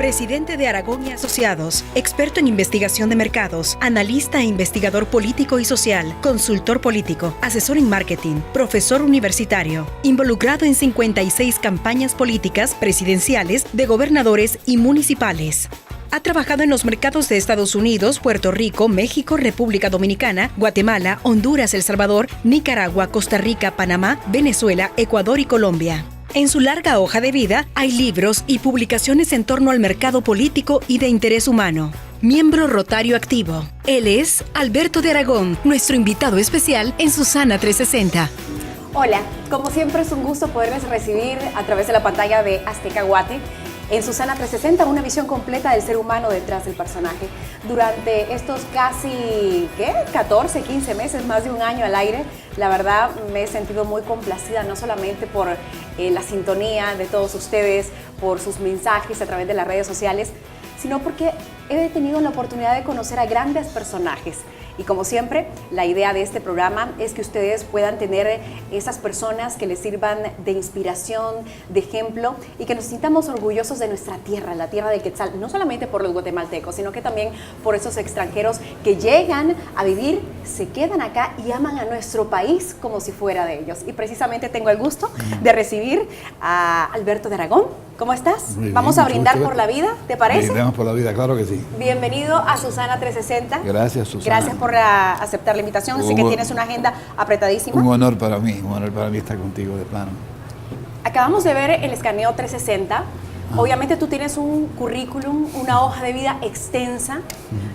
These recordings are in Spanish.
presidente de Aragón y Asociados, experto en investigación de mercados, analista e investigador político y social, consultor político, asesor en marketing, profesor universitario, involucrado en 56 campañas políticas presidenciales de gobernadores y municipales. Ha trabajado en los mercados de Estados Unidos, Puerto Rico, México, República Dominicana, Guatemala, Honduras, El Salvador, Nicaragua, Costa Rica, Panamá, Venezuela, Ecuador y Colombia. En su larga hoja de vida hay libros y publicaciones en torno al mercado político y de interés humano. Miembro Rotario activo. Él es Alberto de Aragón, nuestro invitado especial en Susana 360. Hola, como siempre es un gusto poderles recibir a través de la pantalla de Azteca Guate. En Susana 360, una visión completa del ser humano detrás del personaje. Durante estos casi, 14, 15 meses, más de un año al aire, la verdad me he sentido muy complacida, no solamente por la sintonía de todos ustedes, por sus mensajes a través de las redes sociales, sino porque he tenido la oportunidad de conocer a grandes personajes. Y como siempre, la idea de este programa es que ustedes puedan tener esas personas que les sirvan de inspiración, de ejemplo, y que nos sintamos orgullosos de nuestra tierra, la tierra del Quetzal, no solamente por los guatemaltecos, sino que también por esos extranjeros que llegan a vivir, se quedan acá y aman a nuestro país como si fuera de ellos. Y precisamente tengo el gusto de recibir a Alberto de Aragón. ¿Cómo estás? Vamos a brindar por la vida, ¿te parece? Brindamos por la vida, claro que sí. Bienvenido a Susana 360. Gracias, Susana. Gracias por aceptar la invitación. Sé que tienes una agenda apretadísima. Un honor para mí estar contigo de plano. Acabamos de ver el escaneo 360. Obviamente tú tienes un currículum, una hoja de vida extensa.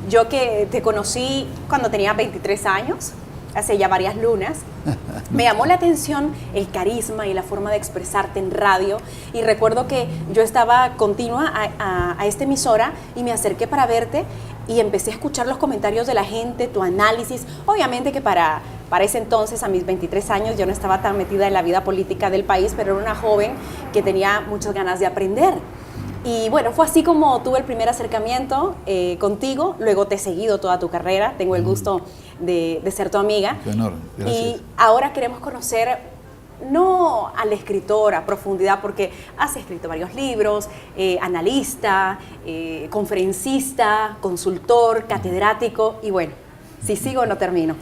Yo que te conocí cuando tenía 23 años, hace ya varias lunas, me llamó la atención el carisma y la forma de expresarte en radio, y recuerdo que yo estaba continua a esta emisora y me acerqué para verte y empecé a escuchar los comentarios de la gente, tu análisis. Obviamente que para ese entonces, a mis 23 años, yo no estaba tan metida en la vida política del país, pero era una joven que tenía muchas ganas de aprender. Y bueno, fue así como tuve el primer acercamiento contigo. Luego te he seguido toda tu carrera, tengo el gusto de ser tu amiga. Qué honor, gracias. Y ahora queremos conocer, no al escritor a profundidad, porque has escrito varios libros, analista, conferencista, consultor, catedrático, y bueno, si sigo no termino.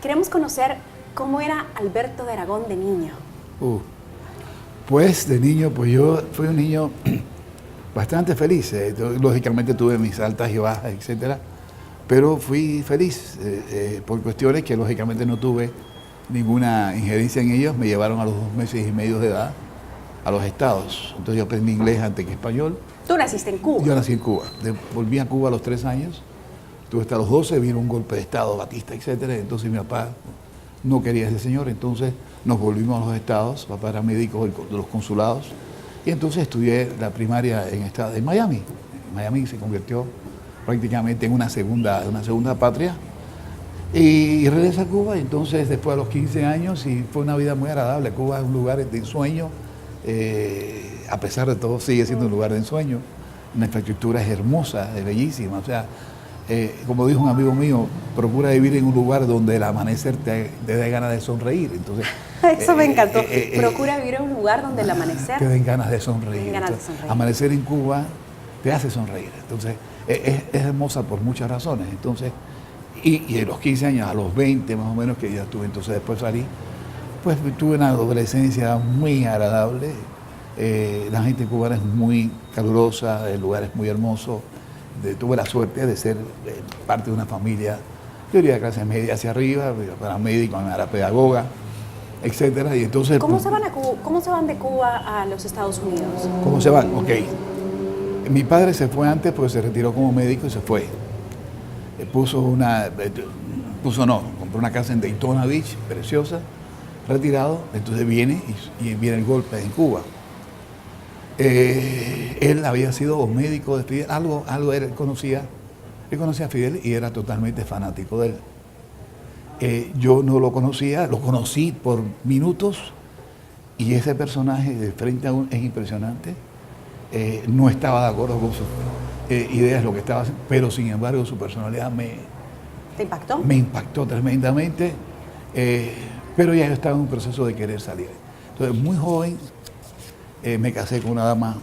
Queremos conocer cómo era Alberto de Aragón de niño. Pues de niño, pues yo fui un niño bastante feliz. Lógicamente tuve mis altas y bajas, etcétera, pero fui feliz por cuestiones que lógicamente no tuve ninguna injerencia en ellos. Me llevaron a los 2 meses y medio de edad a los Estados. Entonces yo aprendí inglés antes que español. ¿Tú naciste en Cuba? Yo nací en Cuba. Volví a Cuba a los 3 años. Estuve hasta los 12, vino un golpe de Estado, Batista, etcétera. Entonces mi papá no quería a ese señor, entonces nos volvimos a los Estados. Papá era médico de los consulados. Y entonces estudié la primaria en Miami. Miami se convirtió prácticamente en una segunda patria. Y regresé a Cuba, entonces después a los 15 años, y fue una vida muy agradable. Cuba es un lugar de ensueño, a pesar de todo sigue siendo un lugar de ensueño. La infraestructura es hermosa, es bellísima. O sea, como dijo un amigo mío, procura vivir en un lugar donde el amanecer te dé ganas de sonreír. Entonces, eso me encantó. Procura vivir en un lugar donde el amanecer te den ganas de sonreír. Entonces, amanecer en Cuba te hace sonreír. Entonces, es hermosa por muchas razones. Entonces, y de los 15 años a los 20 más o menos que ya tuve, entonces después salí, pues tuve una adolescencia muy agradable. La gente cubana es muy calurosa, el lugar es muy hermoso. Tuve la suerte de ser parte de una familia, yo diría de clase media hacia arriba, para médico, era pedagoga, etcétera. Y entonces, ¿Cómo se van de Cuba a los Estados Unidos? ¿Cómo se van? Ok. Mi padre se fue antes porque se retiró como médico y se fue. Compró una casa en Daytona Beach, preciosa, retirado. Entonces viene y viene el golpe en Cuba. Él había sido médico de Fidel, algo él conocía a Fidel y era totalmente fanático de él. Yo no lo conocía, lo conocí por minutos, y ese personaje de frente a uno es impresionante. No estaba de acuerdo con sus ideas, lo que estaba haciendo, pero sin embargo su personalidad ¿Te impactó? Me impactó tremendamente, pero ya yo estaba en un proceso de querer salir. Entonces, muy joven, me casé con una dama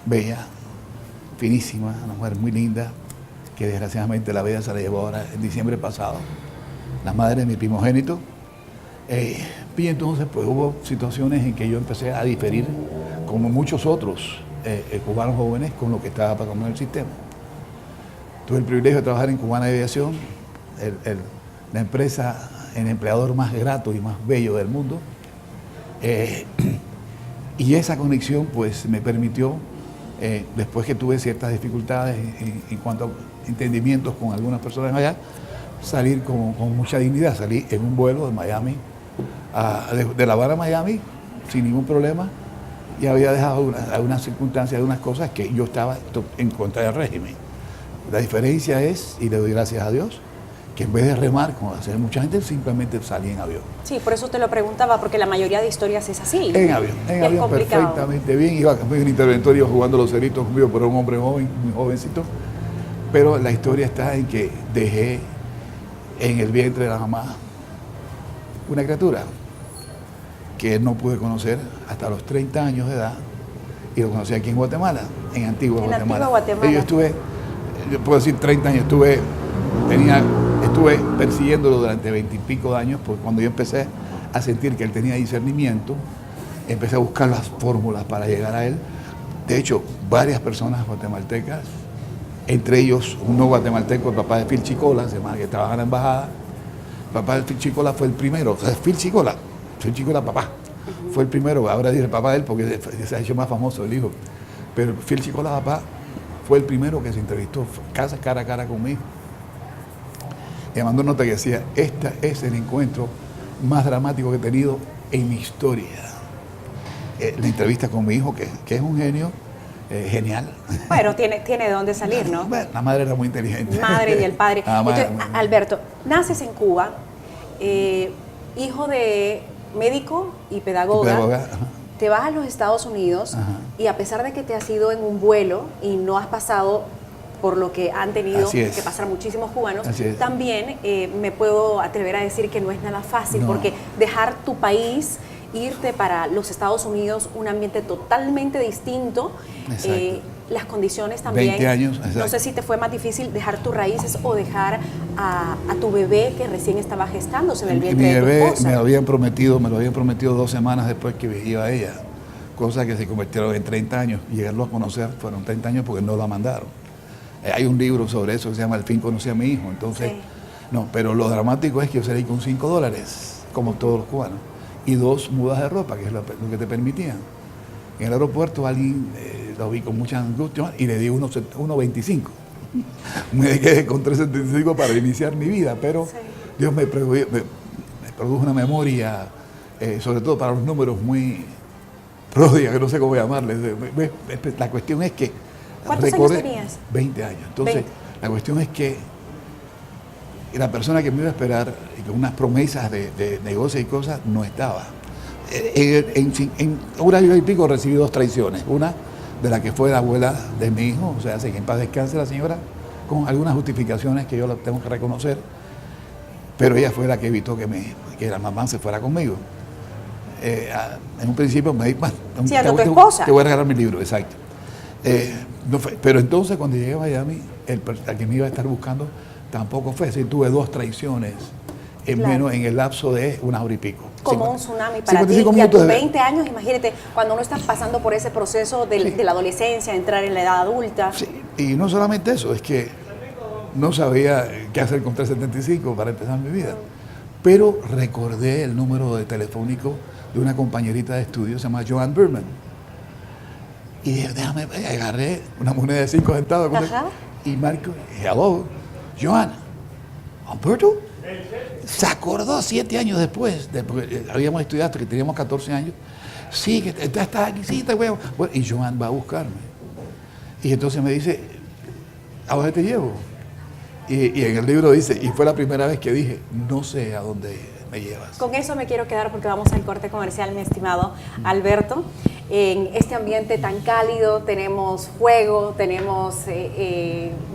bella, finísima, una mujer muy linda, que desgraciadamente la vida se la llevó ahora en diciembre pasado, la madre de mi primogénito. Y entonces pues hubo situaciones en que yo empecé a diferir, como muchos otros cubanos jóvenes, con lo que estaba pasando en el sistema. Tuve el privilegio de trabajar en Cubana Aviación, la empresa, el empleador más grato y más bello del mundo. Y esa conexión pues me permitió, después que tuve ciertas dificultades en cuanto a entendimientos con algunas personas allá, salir con mucha dignidad. Salí en un vuelo de Miami, de La Habana a Miami, sin ningún problema, y había dejado algunas circunstancias, algunas cosas que yo estaba en contra del régimen. La diferencia es, y le doy gracias a Dios, que en vez de remar, como hace mucha gente, simplemente salí en avión. Sí, por eso te lo preguntaba, porque la mayoría de historias es así. En avión, perfectamente bien. Iba un interventor, iba jugando los ceritos conmigo, pero un hombre joven, muy jovencito. Pero la historia está en que dejé en el vientre de la mamá una criatura que no pude conocer hasta los 30 años de edad, y lo conocí aquí en Guatemala, en Antigua Guatemala. Yo estuve, yo puedo decir 30 años, estuve persiguiéndolo durante 20 y pico de años, porque cuando yo empecé a sentir que él tenía discernimiento, empecé a buscar las fórmulas para llegar a él. De hecho, varias personas guatemaltecas, entre ellos un no guatemalteco, el papá de Phil Chicola, que trabaja en la embajada. El papá de Phil Chicola fue el primero, o sea, Phil Chicola papá, fue el primero, ahora dice el papá de él porque se ha hecho más famoso el hijo, pero Phil Chicola papá fue el primero que se entrevistó cara a cara conmigo. Y me mandó nota que decía, este es el encuentro más dramático que he tenido en mi historia. La entrevista con mi hijo, que es un genio, genial. Bueno, tiene de dónde salir, ¿no? Bueno, la madre era muy inteligente. Madre y el padre. Entonces, Alberto, naces en Cuba, hijo de médico y pedagoga. Te vas a los Estados Unidos. Ajá. Y a pesar de que te has ido en un vuelo y no has pasado por lo que han tenido que pasar muchísimos cubanos, también me puedo atrever a decir que no es nada fácil, porque dejar tu país, irte para los Estados Unidos, un ambiente totalmente distinto, las condiciones también. 20 años, no sé si te fue más difícil dejar tus raíces o dejar a tu bebé que recién estaba gestándose en el vientre de tu esposa. Me lo habían prometido 2 semanas después que iba ella, cosa que se convirtieron en 30 años. Llegarlo a conocer fueron 30 años porque no la mandaron. Hay un libro sobre eso que se llama El fin conocí a mi hijo, entonces, no, pero lo dramático es que yo salí con $5, como todos los cubanos, y 2 mudas de ropa, que es lo que te permitían. En el aeropuerto alguien lo vi con mucha angustia y le di 1.25. Me quedé con 3.75 para iniciar mi vida, pero Dios me produjo una memoria, sobre todo para los números muy pródiga, que no sé cómo llamarles. La cuestión es que... ¿Cuántos años tenías? 20 años. Entonces, la cuestión es que la persona que me iba a esperar, y con unas promesas de negocio y cosas, no estaba. En un año y pico recibí 2 traiciones. Una de la que fue la abuela de mi hijo, o sea, que en paz descanse la señora, con algunas justificaciones que yo las tengo que reconocer, pero ella fue la que evitó que la mamá se fuera conmigo. En un principio me dijo, te voy a regalar mi libro, exacto. Pero entonces cuando llegué a Miami, el que me iba a estar buscando tampoco fue. Así tuve 2 traiciones menos en el lapso de 1 hora y pico. Como un tsunami para ti. Y a tus 20 años, imagínate, cuando uno está pasando por ese proceso de la adolescencia, de entrar en la edad adulta. Sí, y no solamente eso, es que no sabía qué hacer con 3.75 para empezar mi vida. Pero recordé el número de telefónico de una compañerita de estudio, se llama Joan Berman. Y dije, agarré una moneda de 5 centavos y marco, hello, Joan, ¿Alberto? Se acordó 7 años después, porque habíamos estudiado hasta que teníamos 14 años. Sí, que estás aquí, sí, bueno, y Joan va a buscarme. Y entonces me dice, ¿a dónde te llevo? Y en el libro dice, y fue la primera vez que dije, no sé a dónde me llevas. Con eso me quiero quedar porque vamos al corte comercial, mi estimado Alberto. En este ambiente tan cálido tenemos fuego, tenemos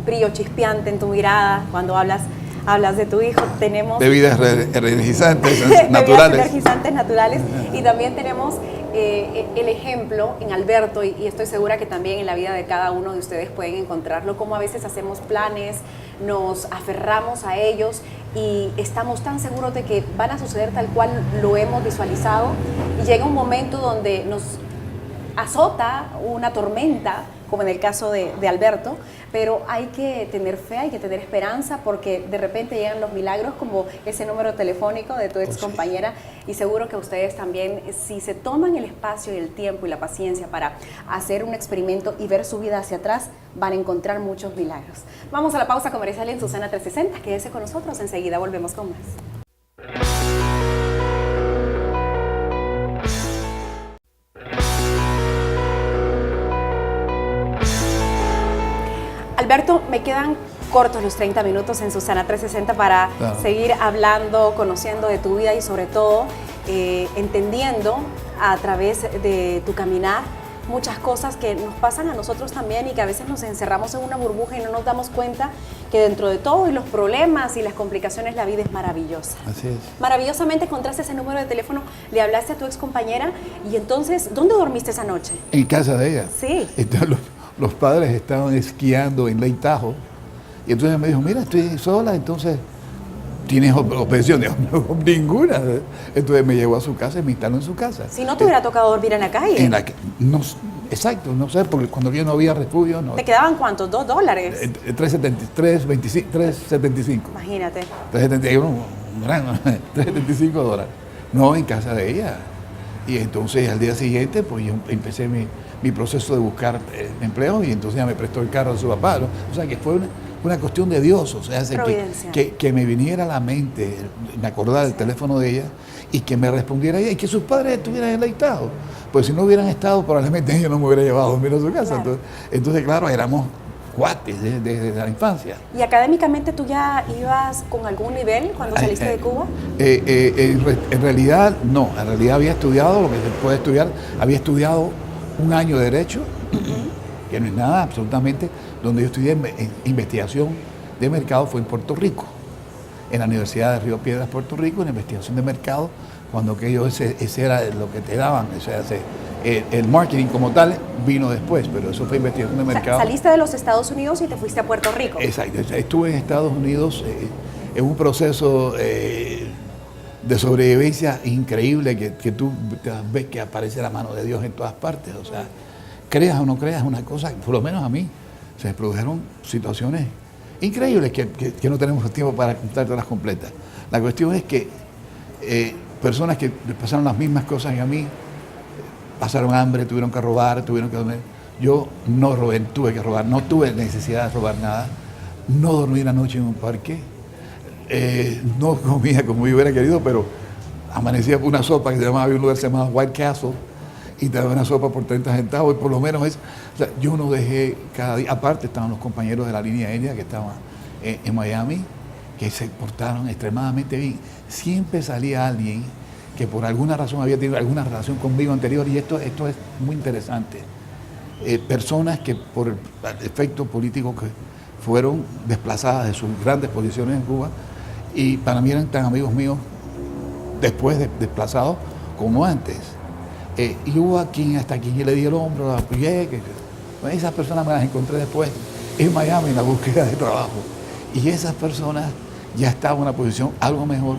brillo chispeante en tu mirada cuando hablas hablas de tu hijo, tenemos bebidas energizantes bebidas naturales. energizantes naturales y también tenemos el ejemplo en Alberto y estoy segura que también en la vida de cada uno de ustedes pueden encontrarlo, como a veces hacemos planes, nos aferramos a ellos y estamos tan seguros de que van a suceder tal cual lo hemos visualizado y llega un momento donde nos azota una tormenta, como en el caso de Alberto, pero hay que tener fe, hay que tener esperanza, porque de repente llegan los milagros como ese número telefónico de tu ex compañera, y seguro que ustedes también, si se toman el espacio y el tiempo y la paciencia para hacer un experimento y ver su vida hacia atrás, van a encontrar muchos milagros. Vamos a la pausa comercial en Susana 360, quédese con nosotros, enseguida volvemos con más. Alberto, me quedan cortos los 30 minutos en Susana 360 para seguir hablando, conociendo de tu vida y sobre todo entendiendo a través de tu caminar muchas cosas que nos pasan a nosotros también y que a veces nos encerramos en una burbuja y no nos damos cuenta que dentro de todo y los problemas y las complicaciones la vida es maravillosa. Así es. Maravillosamente encontraste ese número de teléfono, le hablaste a tu ex compañera y entonces, ¿dónde dormiste esa noche? En casa de ella. Sí. Entonces los padres estaban esquiando en Lake Tahoe y entonces me dijo, mira, estoy sola, entonces ¿tienes opciones? Ninguna. Entonces me llevó a su casa y me instaló en su casa. Si no te hubiera tocado dormir en la calle. Exacto, no sé, porque cuando yo no había refugio, no. ¿Te quedaban cuántos? $2. 3.75. Imagínate. 3.75 dólares. No, en casa de ella. Y entonces al día siguiente, pues yo empecé mi proceso de buscar empleo y entonces ya me prestó el carro de su papá, ¿no? O sea que fue una cuestión de Dios, o sea, que me viniera a la mente, me acordara del teléfono de ella y que me respondiera ella y que sus padres estuvieran en el estado. Pues si no hubieran estado, probablemente ella no me hubiera llevado a dormir a su casa. Claro. Entonces, claro, éramos cuates desde la infancia. ¿Y académicamente tú ya ibas con algún nivel cuando saliste de Cuba? En realidad, no. En realidad había estudiado lo que se puede estudiar. Había estudiado un año de Derecho, que no es nada, absolutamente. Donde yo estudié investigación de mercado fue en Puerto Rico, en la Universidad de Río Piedras, Puerto Rico, en investigación de mercado, cuando aquello ese era lo que te daban, o sea, el marketing como tal vino después, pero eso fue investigación de mercado. Saliste de los Estados Unidos y te fuiste a Puerto Rico. Exacto, estuve en Estados Unidos en un proceso de sobrevivencia increíble que tú ves que aparece la mano de Dios en todas partes, o sea, creas o no creas, una cosa, por lo menos a mí, se produjeron situaciones increíbles que no tenemos tiempo para contártelas completas. La cuestión es que personas que pasaron las mismas cosas que a mí, pasaron hambre, tuvieron que robar, tuvieron que dormir. Yo no robé, tuve que robar, no tuve necesidad de robar nada, no dormí la noche en un parque, no comía como yo hubiera querido, pero amanecía por una sopa que se llamaba, había un lugar que se llamaba White Castle, y te daban una sopa por 30 centavos, y por lo menos es, o sea, yo no dejé cada día, aparte estaban los compañeros de la línea aérea que estaban en Miami, que se portaron extremadamente bien. Siempre salía alguien que por alguna razón había tenido alguna relación conmigo anterior, y esto es muy interesante. Personas que por el efecto político que fueron desplazadas de sus grandes posiciones en Cuba, y para mí eran tan amigos míos después de desplazados como antes. Y hubo hasta quien yo le di el hombro, la apoyé, esas personas me las encontré después en Miami en la búsqueda de trabajo. Y esas personas ya estaban en una posición algo mejor,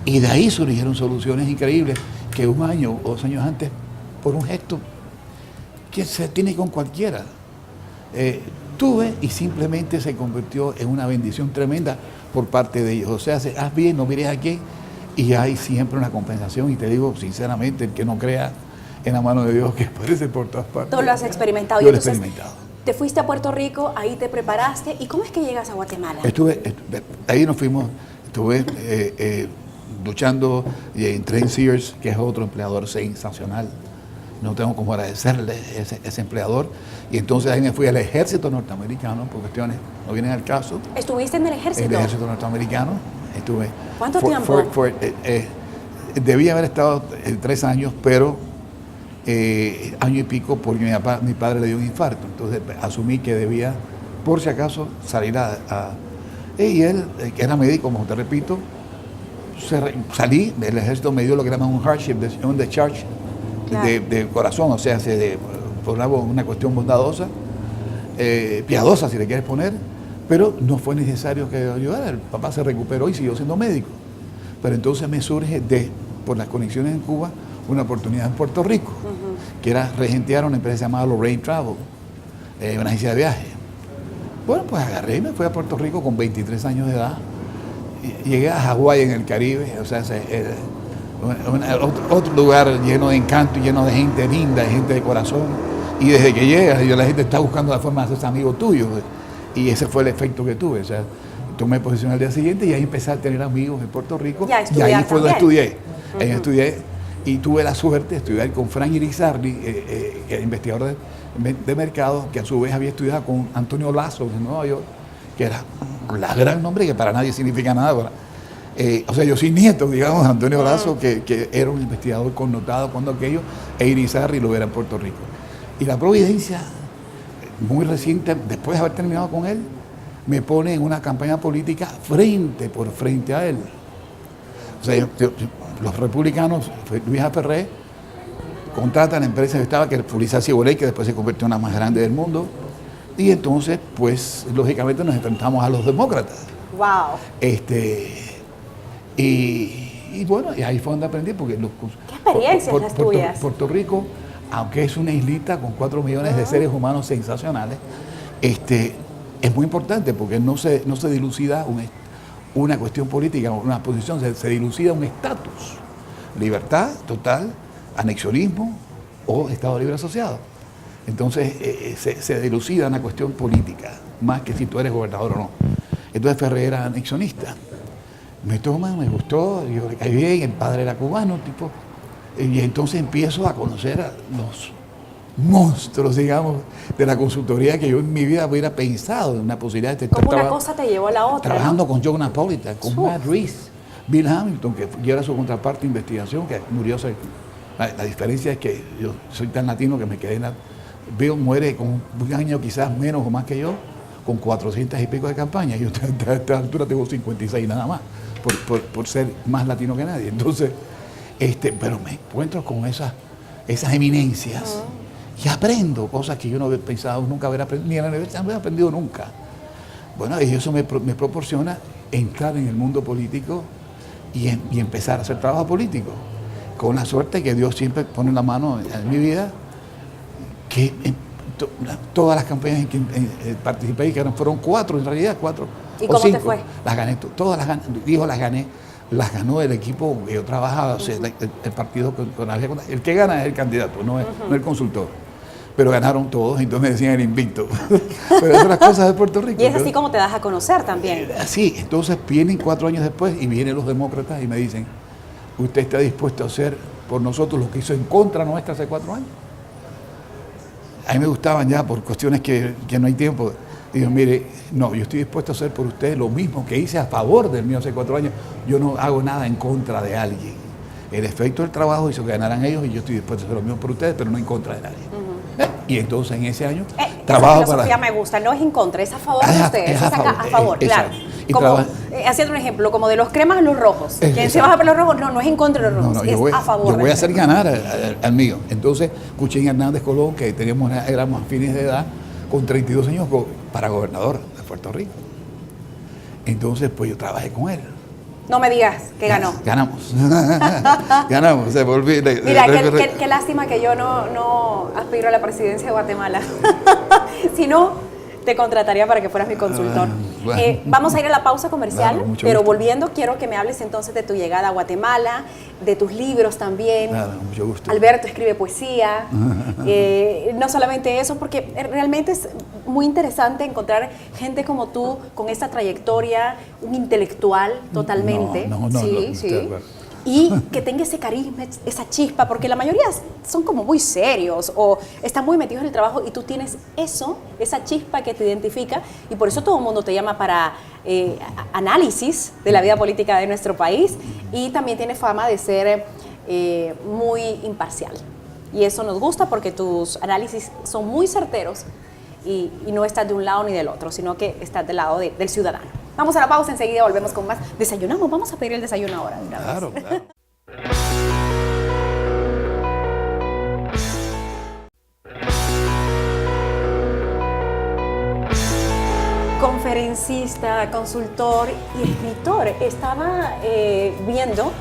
y de ahí surgieron soluciones increíbles que un año o 2 años antes, por un gesto que se tiene con cualquiera, tuve, y simplemente se convirtió en una bendición tremenda por parte de ellos. O sea, haz bien, no mires aquí, y hay siempre una compensación, y te digo sinceramente, el que no crea en la mano de Dios, que aparece por todas partes. Tú lo has experimentado. Yo lo he experimentado. Te fuiste a Puerto Rico, ahí te preparaste, ¿y cómo es que llegas a Guatemala? Ahí nos fuimos, estuve luchando en Train Sears, que es otro empleador sensacional. No tengo cómo agradecerle ese empleador. Y entonces ahí me fui al ejército norteamericano, por cuestiones no vienen al caso. ¿Estuviste en el ejército? En el ejército norteamericano. Estuve. ¿Cuánto tiempo? Debía haber estado 3 años, pero año y pico, porque mi padre le dio un infarto. Entonces asumí que debía, por si acaso, salir Y él, que era médico, como te repito, salí, el ejército me dio lo que llaman un hardship, un discharge de corazón, o sea, por una cuestión bondadosa, piadosa si le quieres poner, pero no fue necesario que yo ayudara. El papá se recuperó y siguió siendo médico. Pero entonces me surge, por las conexiones en Cuba, una oportunidad en Puerto Rico, que era regentear una empresa llamada Lorraine Travel, una agencia de viaje. Bueno, pues agarré y me fui a Puerto Rico con 23 años de edad. Llegué a Hawái en el Caribe, o sea, otro lugar lleno de encanto, lleno de gente linda, de gente de corazón. Y desde que llegas, la gente está buscando la forma de hacerse amigo tuyo. Y ese fue el efecto que tuve. O sea, tomé posesión al día siguiente y ahí empecé a tener amigos en Puerto Rico. Y ahí fue donde estudié. Ahí estudié y tuve la suerte de estudiar con Frank Irizarry, investigador de mercado, que a su vez había estudiado con Antonio Lazo de Nueva York, que era la gran nombre que para nadie significa nada. O sea, yo soy nieto, digamos, de Antonio Lazo, que era un investigador connotado cuando aquello, e Irizarry lo era en Puerto Rico. Y la providencia, muy reciente, después de haber terminado con él, me pone en una campaña política frente por frente a él. O sea, los republicanos, Luis Aferré, contratan a la empresa que estaba, que era Publicidad Ciboley, que después se convirtió en la más grande del mundo. Y entonces, pues, lógicamente nos enfrentamos a los demócratas. ¡Wow! Y bueno, y ahí fue donde aprendí, porque ¿qué experiencias las tuyas? Puerto Rico, aunque es una islita con 4 millones de seres humanos sensacionales, es muy importante porque no se dilucida una cuestión política, una posición, se dilucida un estatus. Libertad total, anexionismo o Estado Libre Asociado. Entonces se dilucida una cuestión política, más que si tú eres gobernador o no. Entonces Ferrer era anexionista. Me toma, me gustó, yo le caí bien, el padre era cubano, tipo. Y entonces empiezo a conocer a los monstruos, digamos, de la consultoría que yo en mi vida hubiera pensado en una posibilidad de estar ¿Cómo una cosa te llevó a la otra? Trabajando, ¿no? Con Joe Napolitan, con Matt Reese, Bill Hamilton, que yo era su contraparte de investigación, que murió. La diferencia es que yo soy tan latino que me quedé Bill muere con un año quizás menos o más que yo, con 400 y pico de campaña. Yo a esta altura tengo 56 nada más, por ser más latino que nadie. Entonces, pero me encuentro con esas eminencias y aprendo cosas que yo no había pensado nunca haber aprendido, ni en la universidad no había aprendido nunca. Bueno, y eso me proporciona entrar en el mundo político y empezar a hacer trabajo político, con la suerte que Dios siempre pone la mano en mi vida, que todas las campañas en que participé, que fueron 4 en realidad, 4 ¿Y o cómo 5, te fue? las gané, todas las gané, las ganó el equipo que yo trabajaba, o sea, el partido el que gana es el candidato, no el consultor. Pero ganaron todos, entonces me decían el invicto. Pero esas son las cosas de Puerto Rico. Y es así como te das a conocer también. Así, entonces vienen 4 años después y vienen los demócratas y me dicen, ¿usted está dispuesto a hacer por nosotros lo que hizo en contra nuestra hace 4 años? A mí me gustaban ya por cuestiones que no hay tiempo. Digo, mire, no, yo estoy dispuesto a hacer por ustedes lo mismo que hice a favor del mío hace 4 años. Yo no hago nada en contra de alguien. El efecto del trabajo hizo que ganaran ellos y yo estoy dispuesto a hacer lo mismo por ustedes, pero no en contra de nadie. Y entonces en ese año trabajo esa filosofía me gusta, no es en contra, es a favor de ustedes, es a favor, claro. Como, haciendo un ejemplo, como de los cremas a los rojos. Quien se baja por los rojos, no es en contra de los rojos, es a favor. Yo voy a hacer ganar al mío. Entonces, Cuchín Hernández Colón, que éramos afines de edad, con 32 años para gobernador de Puerto Rico. Entonces, pues yo trabajé con él. No me digas que ganó. Ganamos. Ganamos. Mira, qué lástima que yo no aspiro a la presidencia de Guatemala. Si no, te contrataría para que fueras mi consultor. Bueno. Vamos a ir a la pausa comercial, claro, pero gusto. Volviendo, quiero que me hables entonces de tu llegada a Guatemala, de tus libros también. Claro, mucho gusto. Alberto escribe poesía. No solamente eso, porque realmente es muy interesante encontrar gente como tú, con esta trayectoria, un intelectual totalmente. No, sí. Y que tenga ese carisma, esa chispa, porque la mayoría son como muy serios o están muy metidos en el trabajo y tú tienes eso, esa chispa que te identifica y por eso todo el mundo te llama para análisis de la vida política de nuestro país y también tienes fama de ser muy imparcial. Y eso nos gusta porque tus análisis son muy certeros y no estás de un lado ni del otro, sino que estás del lado del ciudadano. Vamos a la pausa, enseguida volvemos con más. Desayunamos, vamos a pedir el desayuno ahora. De una vez. Claro, claro. Conferencista, consultor y escritor. Estaba viendo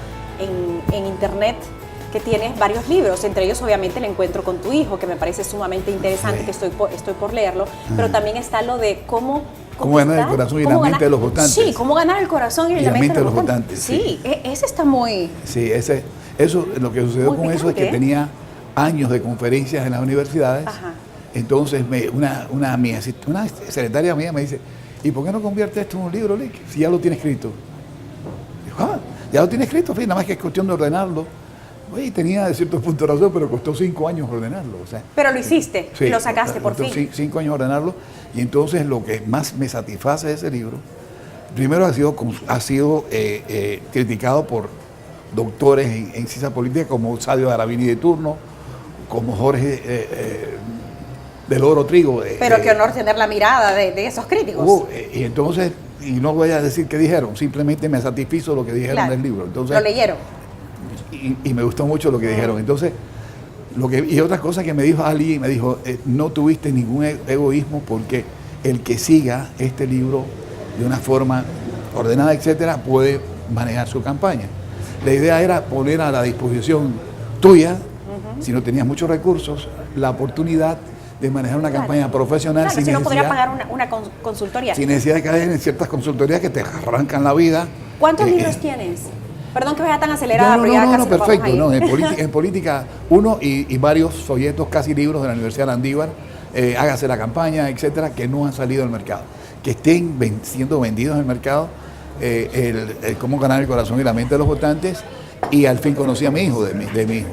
en internet que tienes varios libros, entre ellos obviamente El encuentro con tu hijo, que me parece sumamente interesante, que estoy por leerlo, pero también está lo de cómo ganar el corazón y la mente de los votantes. Sí, cómo ganar el corazón y la mente de los votantes. Sí, ese está muy... Sí, eso, lo que sucedió con eso es que tenía años de conferencias en las universidades. Ajá. Entonces una secretaria mía me dice, ¿y por qué no convierte esto en un libro, Lick? Si ya lo tiene escrito. Dijo, ya lo tiene escrito, nada más que es cuestión de ordenarlo. Oye, tenía de cierto punto razón, pero costó 5 años ordenarlo. O sea, pero lo hiciste, sí, lo sacaste por fin. 5 años ordenarlo. Y entonces lo que más me satisface de ese libro, primero ha sido criticado por doctores en ciencia política como Sadio Arabini de turno, como Jorge del Oro Trigo. Pero qué honor tener la mirada de esos críticos. Y entonces, y no voy a decir qué dijeron, simplemente me satisfizo lo que dijeron del libro. Entonces, lo leyeron. Y me gustó mucho lo que dijeron. Entonces, y otra cosa que me dijo Ali, me dijo, no tuviste ningún egoísmo porque el que siga este libro de una forma ordenada, etcétera, puede manejar su campaña. La idea era poner a la disposición tuya, si no tenías muchos recursos, la oportunidad de manejar una campaña profesional sin necesidad, no podría pagar una consultoría. Sin necesidad de caer en ciertas consultorías que te arrancan la vida. ¿Cuántos libros tienes? Perdón que vaya tan acelerada, pero ya casi perfecto. No, en política, uno y varios folletos, casi libros de la Universidad de Andívar, hágase la campaña, etcétera, que no han salido al mercado. Que estén siendo vendidos en el mercado, cómo ganar el corazón y la mente de los votantes, y al fin conocí a mi hijo, de mi hijo.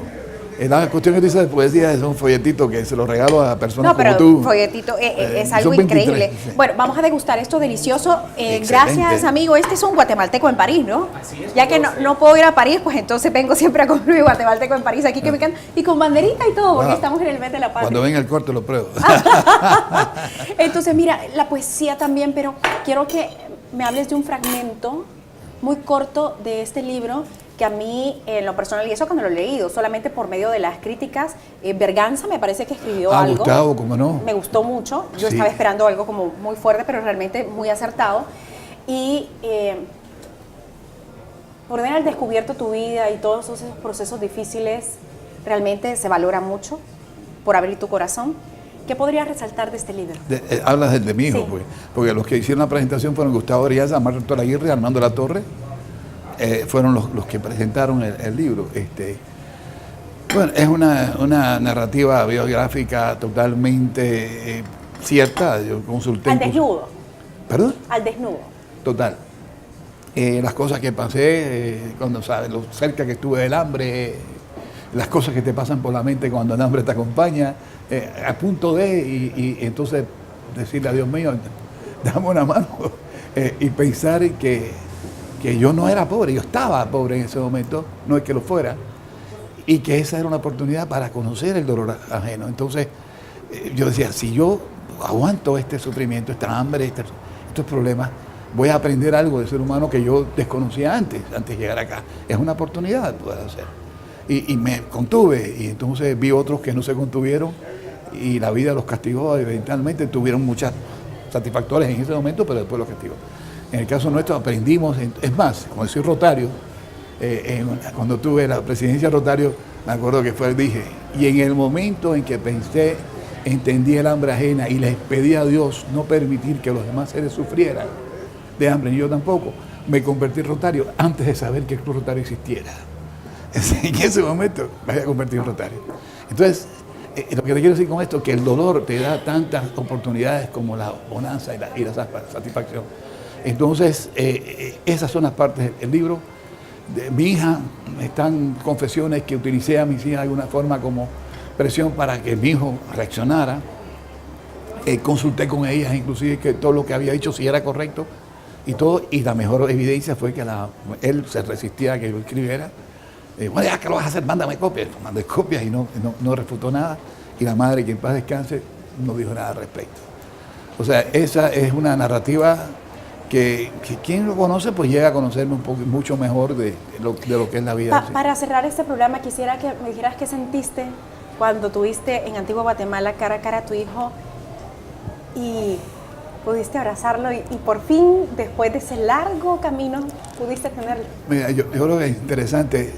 La cuestión que tú dices de poesía es un folletito que se lo regalo a personas como tú. No, pero folletito es algo increíble. Sí. Bueno, vamos a degustar esto delicioso. Gracias, amigo. Este es un guatemalteco en París, ¿no? Así es. Ya que no puedo ir a París, pues entonces vengo siempre a comer mi guatemalteco en París, aquí que me encanta. Y con banderita y todo, porque estamos en el mes de la patria. Cuando venga el corte lo pruebo. Entonces, mira, la poesía también, pero quiero que me hables de un fragmento muy corto de este libro, que a mí, en lo personal, y eso cuando lo he leído, solamente por medio de las críticas, Berganza me parece que escribió algo. Gustavo, ¿cómo no? Me gustó mucho. Yo estaba esperando algo como muy fuerte, pero realmente muy acertado. Y por haber descubierto tu vida y todos esos procesos difíciles, realmente se valora mucho por abrir tu corazón. ¿Qué podrías resaltar de este libro? Hablas de mi hijo, pues, porque los que hicieron la presentación fueron Gustavo Arias, Marto Aguirre, Armando Latorre. Fueron los que presentaron el libro. Bueno, es una narrativa biográfica totalmente cierta. Yo consulté. Al desnudo. ¿Perdón? Al desnudo. Total. Las cosas que pasé, cuando sabes, lo cerca que estuve del hambre, las cosas que te pasan por la mente cuando el hambre te acompaña, a punto de, y entonces decirle a Dios mío, dame una mano, y pensar que yo no era pobre, yo estaba pobre en ese momento, no es que lo fuera, y que esa era una oportunidad para conocer el dolor ajeno. Entonces, yo decía, si yo aguanto este sufrimiento, esta hambre, estos problemas, voy a aprender algo del ser humano que yo desconocía antes de llegar acá. Es una oportunidad de poder hacer. Y me contuve, y entonces vi otros que no se contuvieron, y la vida los castigó, eventualmente tuvieron muchas satisfactorias en ese momento, pero después los castigó. En el caso nuestro aprendimos, es más, como soy rotario, cuando tuve la presidencia de Rotario, me acuerdo que dije, y en el momento en que pensé, entendí el hambre ajena y les pedí a Dios no permitir que los demás seres sufrieran de hambre, ni yo tampoco, me convertí en Rotario antes de saber que el Club Rotario existiera. En ese momento me había convertido en Rotario. Entonces, lo que te quiero decir con esto, que el dolor te da tantas oportunidades como la bonanza y la satisfacción. Entonces, esas son las partes del libro. Mi hija, están confesiones que utilicé a mis hijas de alguna forma como presión para que mi hijo reaccionara. Consulté con ellas, inclusive, que todo lo que había dicho si era correcto y todo. Y la mejor evidencia fue que él se resistía a que yo escribiera. Bueno, ya que lo vas a hacer, mándame copias. Mandé copias y no refutó nada. Y la madre, que en paz descanse, no dijo nada al respecto. O sea, esa es una narrativa que quien lo conoce pues llega a conocerme un poco, mucho mejor de lo que es la vida. Para cerrar este programa, quisiera que me dijeras qué sentiste cuando tuviste en Antigua Guatemala cara a cara a tu hijo y pudiste abrazarlo y por fin, después de ese largo camino, pudiste tenerlo. Mira, yo creo que es interesante,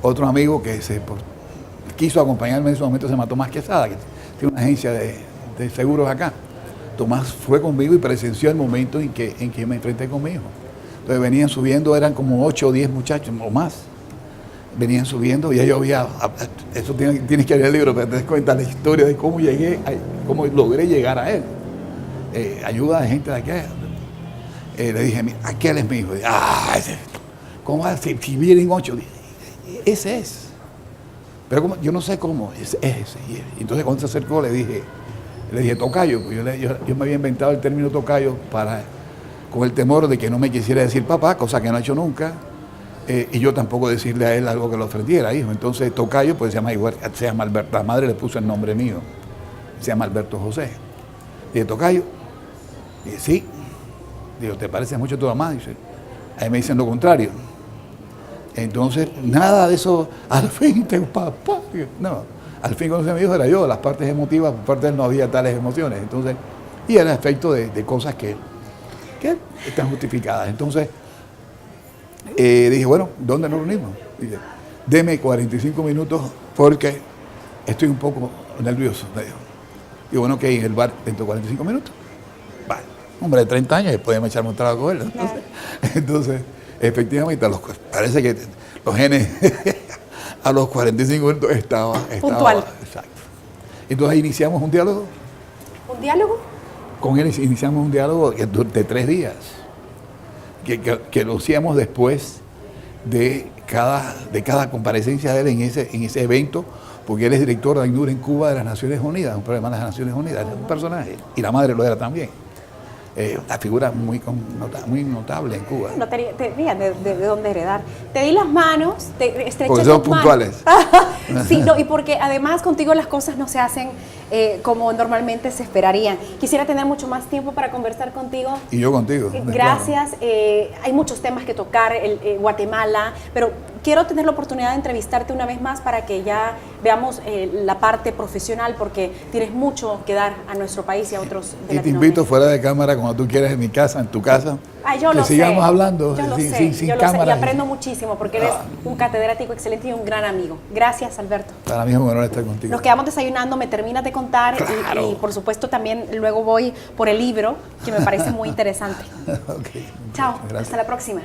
otro amigo que quiso acompañarme en ese momento se llama Tomás Quesada, que tiene una agencia de seguros acá. Tomás fue conmigo y presenció el momento en que me enfrenté con mi hijo. Entonces venían subiendo, eran como 8 o 10 muchachos o más. Venían subiendo y yo había, eso tienes que leer el libro para que te des cuenta la historia de cómo llegué, cómo logré llegar a él. Ayuda de gente de aquí. Le dije, mira, aquel es mi hijo. ¿Cómo va? Si vienen 8, ese es. Pero yo no sé cómo, es ese. Y entonces cuando se acercó le dije, tocayo, pues yo me había inventado el término tocayo con el temor de que no me quisiera decir papá, cosa que no ha hecho nunca, y yo tampoco decirle a él algo que lo ofendiera, hijo. Entonces tocayo pues se llama Alberto, la madre le puso el nombre mío, se llama Alberto José. Dije, tocayo, dije, sí. Digo, ¿te parece mucho a tu mamá? Dice, ahí me dicen lo contrario. Entonces, nada de eso, al fin tengo papá. No. Al fin cuando se me dijo era yo, las partes emotivas, por parte de él no había tales emociones. Entonces, y era efecto de cosas que están justificadas. Entonces, dije, bueno, ¿dónde nos reunimos? Dije, deme 45 minutos porque estoy un poco nervioso. Me dijo. Y bueno, que en el bar dentro de 45 minutos. Vale, hombre de 30 años, después de echarme un trago con él. Entonces, efectivamente, parece que los genes... A los 45 minutos estaba puntual. Exacto. Entonces iniciamos un diálogo. ¿Un diálogo? Con él iniciamos un diálogo de 3 días. Que lo hacíamos después de cada comparecencia de él en ese evento, porque él es director de ACNUR en Cuba de las Naciones Unidas, un programa de las Naciones Unidas, es un personaje. Y la madre lo era también. Una figura muy notable en Cuba. No tenía de dónde heredar. Te di las manos, te estreché porque son tus manos. puntuales. Sí, no, y porque además contigo las cosas no se hacen como normalmente se esperarían. Quisiera tener mucho más tiempo para conversar contigo. Y yo contigo. Gracias. Hay muchos temas que tocar, Guatemala, pero quiero tener la oportunidad de entrevistarte una vez más para que ya veamos la parte profesional, porque tienes mucho que dar a nuestro país y a otros de Y te invito fuera de cámara cuando tú quieras en mi casa, en tu casa. Yo que lo sigamos sé. hablando Yo lo sin sé, cámara. y aprendo muchísimo porque eres un catedrático excelente y un gran amigo. Gracias, Alberto. Para mí es un honor estar contigo. Nos quedamos desayunando, me terminas de contar. Claro. y por supuesto también luego voy por el libro, que me parece muy interesante. Okay. Chao, Gracias. hasta la próxima.